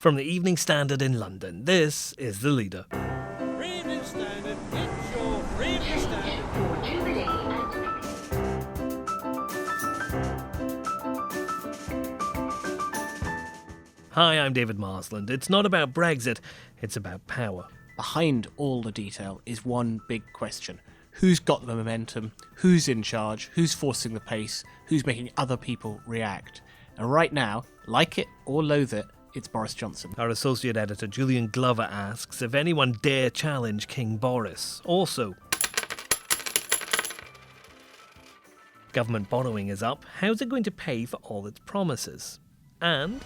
From the Evening Standard in London, this is The Leader. Evening Standard, it's your Evening Standard. Hi, I'm David Marsland. It's not about Brexit, it's about power. Behind all the detail is one big question. Who's got the momentum? Who's in charge? Who's forcing the pace? Who's making other people react? And right now, like it or loathe it, it's Boris Johnson. Our associate editor Julian Glover asks if anyone dare challenge King Boris. Also, government borrowing is up. How's it going to pay for all its promises? And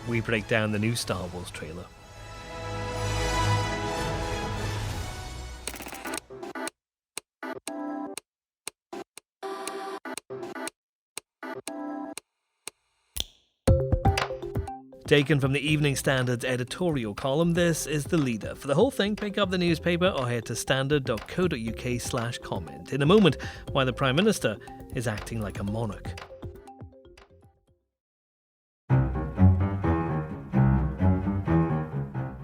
we break down the new Star Wars trailer. Taken from the Evening Standard's editorial column, this is The Leader. For the whole thing, pick up the newspaper or head to standard.co.uk/comment. In a moment, why the Prime Minister is acting like a monarch.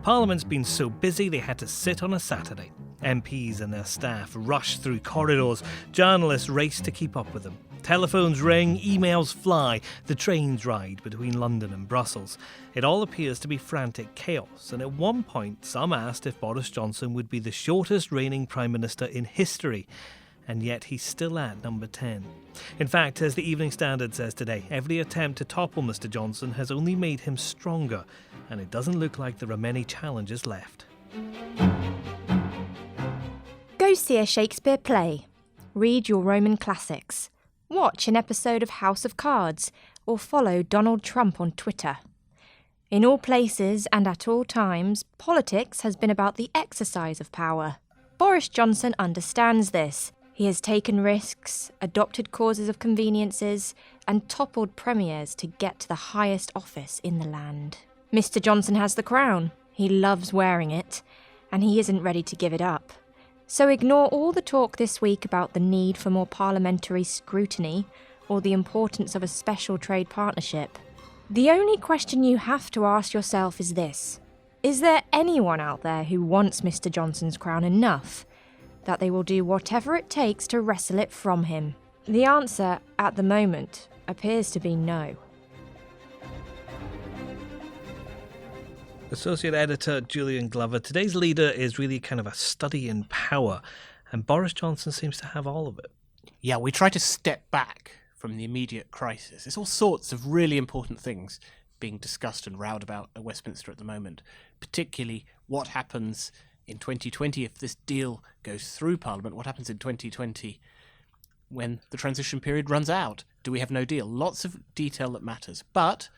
Parliament's been so busy they had to sit on a Saturday. MPs and their staff rush through corridors, journalists race to keep up with them. Telephones ring, emails fly, the trains ride between London and Brussels. It all appears to be frantic chaos, and at one point some asked if Boris Johnson would be the shortest reigning Prime Minister in history, and yet he's still at number 10. In fact, as the Evening Standard says today, every attempt to topple Mr Johnson has only made him stronger, and it doesn't look like there are many challenges left. Go see a Shakespeare play, read your Roman classics, watch an episode of House of Cards, or follow Donald Trump on Twitter. In all places and at all times, politics has been about the exercise of power. Boris Johnson understands this. He has taken risks, adopted causes of conveniences, and toppled premiers to get to the highest office in the land. Mr Johnson has the crown. He loves wearing it, and he isn't ready to give it up. So ignore all the talk this week about the need for more parliamentary scrutiny or the importance of a special trade partnership. The only question you have to ask yourself is this: is there anyone out there who wants Mr Johnson's crown enough that they will do whatever it takes to wrestle it from him? The answer, at the moment, appears to be no. Associate Editor Julian Glover, today's Leader is really kind of a study in power, and Boris Johnson seems to have all of it. Yeah, we try to step back from the immediate crisis. There's all sorts of really important things being discussed and rowed about at Westminster at the moment, particularly what happens in 2020 if this deal goes through Parliament. What happens in 2020 when the transition period runs out? Do we have no deal? Lots of detail that matters, but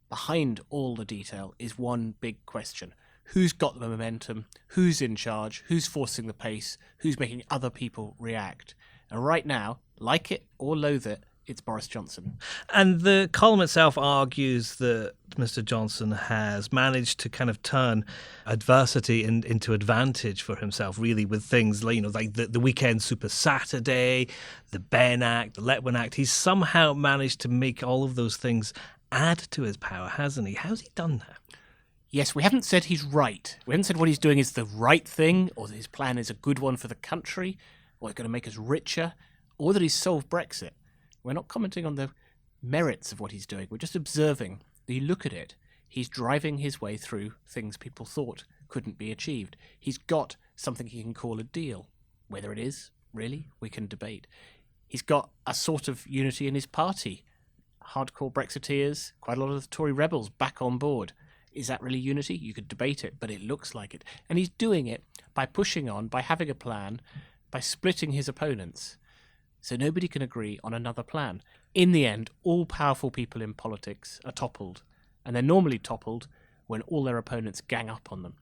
behind all the detail is one big question. Who's got the momentum? Who's in charge? Who's forcing the pace? Who's making other people react? And right now, like it or loathe it, it's Boris Johnson. And the column itself argues that Mr Johnson has managed to kind of turn adversity into advantage for himself, really, with things like, like the Weekend Super Saturday, the Ben Act, the Letwin Act. He's somehow managed to make all of those things add to his power, hasn't he? How's he done that? Yes, we haven't said he's right. We haven't said what he's doing is the right thing, or that his plan is a good one for the country, or it's going to make us richer, or that he's solved Brexit. We're not commenting on the merits of what he's doing. We're just observing that you look at it. He's driving his way through things people thought couldn't be achieved. He's got something he can call a deal. Whether it is, really, we can debate. He's got a sort of unity in his party. Hardcore Brexiteers, quite a lot of the Tory rebels back on board. Is that really unity? You could debate it, but it looks like it. And he's doing it by pushing on, by having a plan, by splitting his opponents. So nobody can agree on another plan. In the end, all powerful people in politics are toppled, and they're normally toppled when all their opponents gang up on them.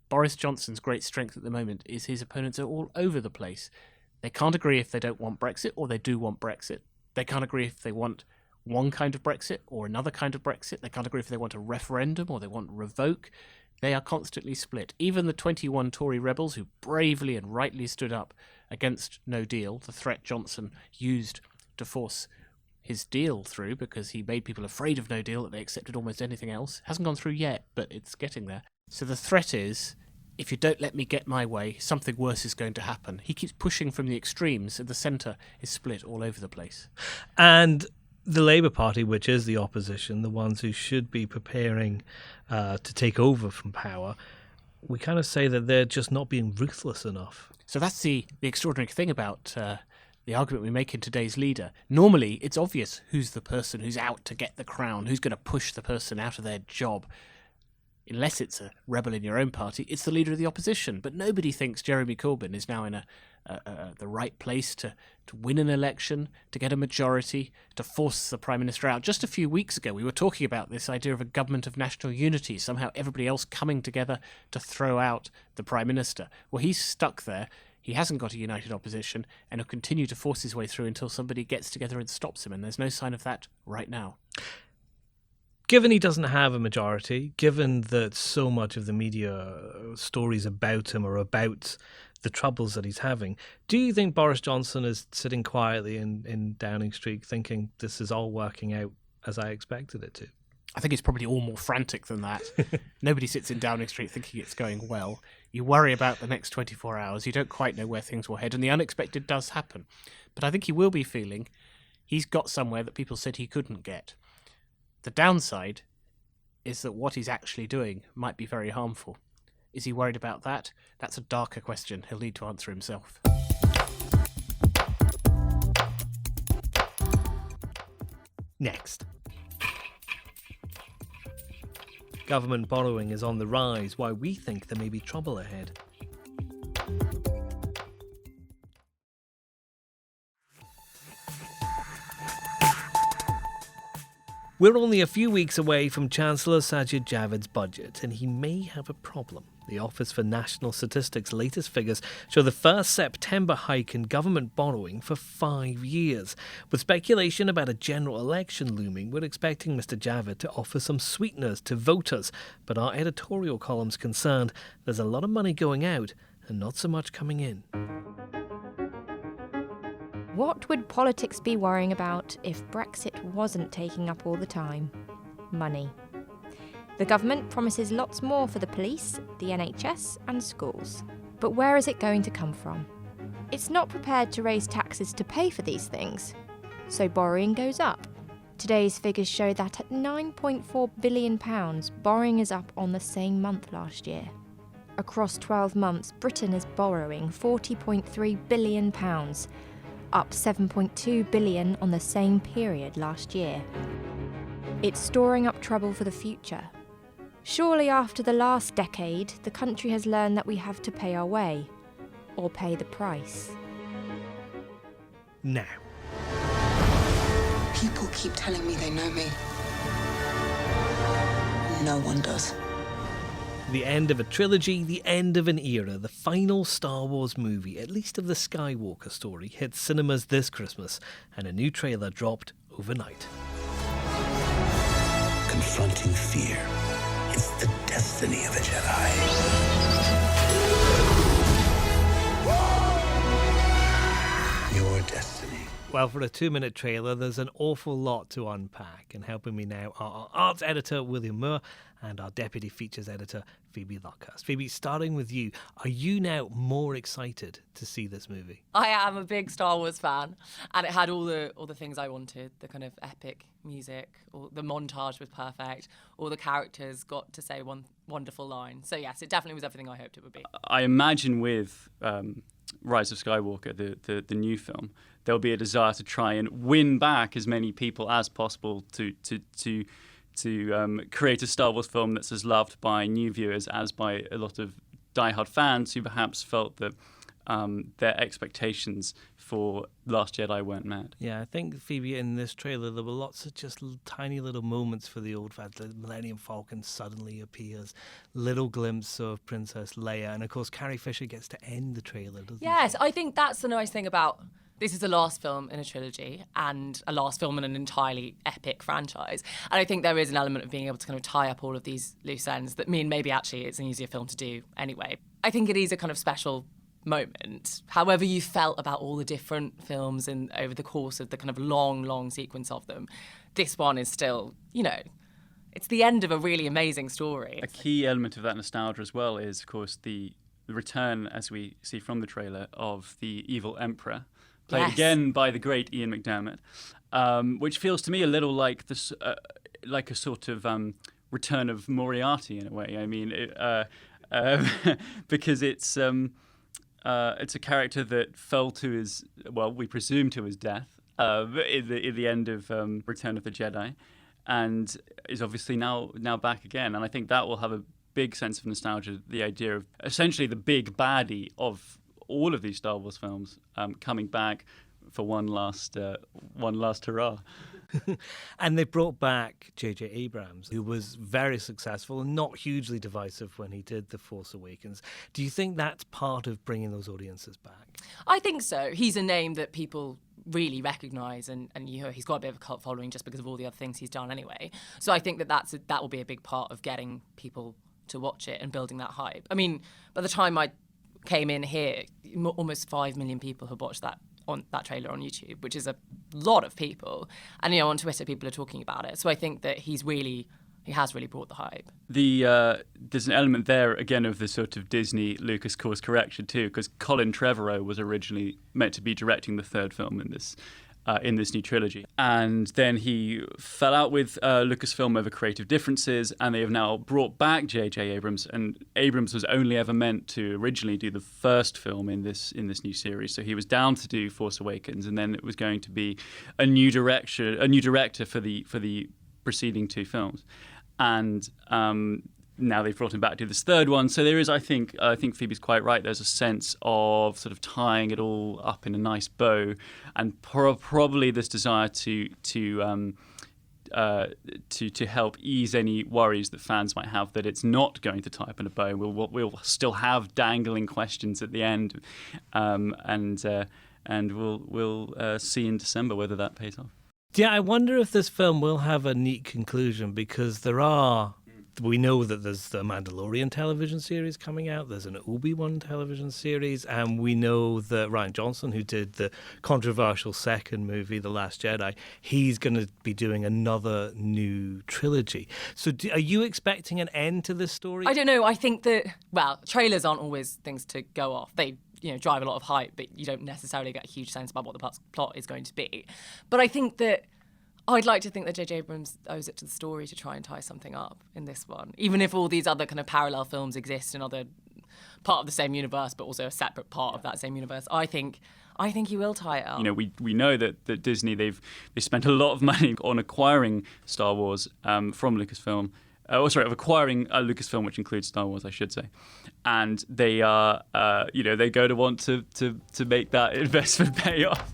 Boris Johnson's great strength at the moment is his opponents are all over the place. They can't agree if they don't want Brexit or they do want Brexit. They can't agree if they want one kind of Brexit or another kind of Brexit. They can't agree if they want a referendum or they want revoke. They are constantly split. Even the 21 Tory rebels who bravely and rightly stood up against no deal, the threat Johnson used to force his deal through because he made people afraid of no deal that they accepted almost anything else. Hasn't gone through yet, but it's getting there. So the threat is, if you don't let me get my way, something worse is going to happen. He keeps pushing from the extremes, and the centre is split all over the place. And the Labour Party, which is the opposition, the ones who should be preparing to take over from power, we kind of say that they're just not being ruthless enough. So that's the extraordinary thing about the argument we make in today's leader. Normally, it's obvious who's the person who's out to get the crown, who's going to push the person out of their job. Unless it's a rebel in your own party, it's the leader of the opposition. But nobody thinks Jeremy Corbyn is now in the right place to win an election, to get a majority, to force the Prime Minister out. Just a few weeks ago, we were talking about this idea of a government of national unity, somehow everybody else coming together to throw out the Prime Minister. Well, he's stuck there. He hasn't got a united opposition, and he'll continue to force his way through until somebody gets together and stops him, and there's no sign of that right now. Given he doesn't have a majority, given that so much of the media stories about him are about the troubles that he's having, do you think Boris Johnson is sitting quietly in Downing Street thinking this is all working out as I expected it to? I think it's probably all more frantic than that. Nobody sits in Downing Street thinking it's going well. You worry about the next 24 hours. You don't quite know where things will head, and the unexpected does happen. But I think he will be feeling he's got somewhere that people said he couldn't get. The downside is that what he's actually doing might be very harmful. Is he worried about that? That's a darker question he'll need to answer himself. Next. Government borrowing is on the rise, why we think there may be trouble ahead. We're only a few weeks away from Chancellor Sajid Javid's budget, and he may have a problem. The Office for National Statistics' latest figures show the first September hike in government borrowing for 5 years. With speculation about a general election looming, we're expecting Mr Javid to offer some sweeteners to voters, but our editorial column's concerned there's a lot of money going out and not so much coming in. What would politics be worrying about if Brexit wasn't taking up all the time? Money. The government promises lots more for the police, the NHS and schools. But where is it going to come from? It's not prepared to raise taxes to pay for these things, so borrowing goes up. Today's figures show that at £9.4 billion, borrowing is up on the same month last year. Across 12 months, Britain is borrowing £40.3 billion, up £7.2 billion on the same period last year. It's storing up trouble for the future. Surely after the last decade, the country has learned that we have to pay our way, or pay the price. Now. People keep telling me they know me. No one does. The end of a trilogy, the end of an era, the final Star Wars movie, at least of the Skywalker story, hit cinemas this Christmas, and a new trailer dropped overnight. Confronting fear is the destiny of a Jedi. Your destiny. Well, for a 2-minute trailer, there's an awful lot to unpack, and helping me now are our arts editor, William Moore, and our deputy features editor, Phoebe Luckhurst. Phoebe, starting with you, are you now more excited to see this movie? I am a big Star Wars fan, and it had all the things I wanted. The kind of epic music, or the montage was perfect. All the characters got to say one wonderful line. So yes, it definitely was everything I hoped it would be. I imagine with Rise of Skywalker, the new film, there'll be a desire to try and win back as many people as possible to create a Star Wars film that's as loved by new viewers as by a lot of diehard fans who perhaps felt that their expectations for Last Jedi weren't met. Yeah, I think, Phoebe, in this trailer, there were lots of just tiny little moments for the old fans. The Millennium Falcon suddenly appears, little glimpse of Princess Leia, and of course Carrie Fisher gets to end the trailer, doesn't she? Yes, I think that's the nice thing about this is the last film in a trilogy and a last film in an entirely epic franchise. And I think there is an element of being able to kind of tie up all of these loose ends that mean maybe actually it's an easier film to do anyway. I think it is a kind of special moment. However you felt about all the different films and over the course of the kind of long sequence of them, this one is still, it's the end of a really amazing story. A key element of that nostalgia as well is, of course, the return, as we see from the trailer, of the evil emperor, played again by the great Ian McDiarmid, which feels to me a little like this, like a sort of return of Moriarty in a way. I mean, because it's a character that fell to his, we presume to his death in the end of Return of the Jedi, and is obviously now back again. And I think that will have a big sense of nostalgia, the idea of essentially the big baddie of all of these Star Wars films coming back for one last hurrah. And they brought back JJ Abrams, who was very successful and not hugely divisive when he did The Force Awakens. Do you think that's part of bringing those audiences back? I think so. He's a name that people really recognise, and he's got a bit of a cult following just because of all the other things he's done anyway. So I think that will be a big part of getting people to watch it and building that hype. I mean, by the time I came in here, almost 5 million people have watched that trailer on YouTube, which is a lot of people. And on Twitter, people are talking about it. So I think that he has really brought the hype. There's an element there again of the sort of Disney Lucas course correction too, because Colin Trevorrow was originally meant to be directing the third film in this new trilogy, and then he fell out with Lucasfilm over creative differences, and they have now brought back JJ Abrams. And Abrams was only ever meant to originally do the first film in this new series, so he was down to do Force Awakens, and then it was going to be a new director for the preceding two films, and now they've brought him back to do this third one. So there is, I think Phoebe's quite right. There's a sense of sort of tying it all up in a nice bow, and probably this desire to help ease any worries that fans might have that it's not going to tie up in a bow. We'll still have dangling questions at the end, and we'll see in December whether that pays off. Yeah, I wonder if this film will have a neat conclusion, because we know that there's the Mandalorian television series coming out, there's an Obi-Wan television series, and we know that Rian Johnson, who did the controversial second movie, The Last Jedi, he's going to be doing another new trilogy. So are you expecting an end to this story? I don't know. I think that, trailers aren't always things to go off. They drive a lot of hype, but you don't necessarily get a huge sense about what the plot is going to be. But I think that I'd like to think that JJ Abrams owes it to the story to try and tie something up in this one, even if all these other kind of parallel films exist in other part of the same universe, but also a separate part of that same universe. I think he will tie it up. We know that Disney they spent a lot of money on acquiring Star Wars from Lucasfilm. Of acquiring Lucasfilm, which includes Star Wars, I should say, and they are, they're going to want to make that investment pay off.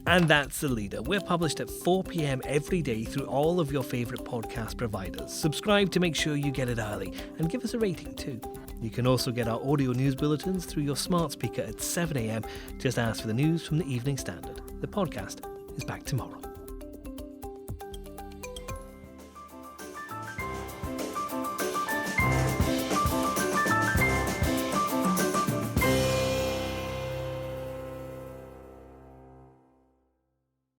And that's The Leader. We're published at 4 p.m. every day through all of your favourite podcast providers. Subscribe to make sure you get it early, and give us a rating too. You can also get our audio news bulletins through your smart speaker at 7 a.m. Just ask for the news from the Evening Standard. The podcast is back tomorrow.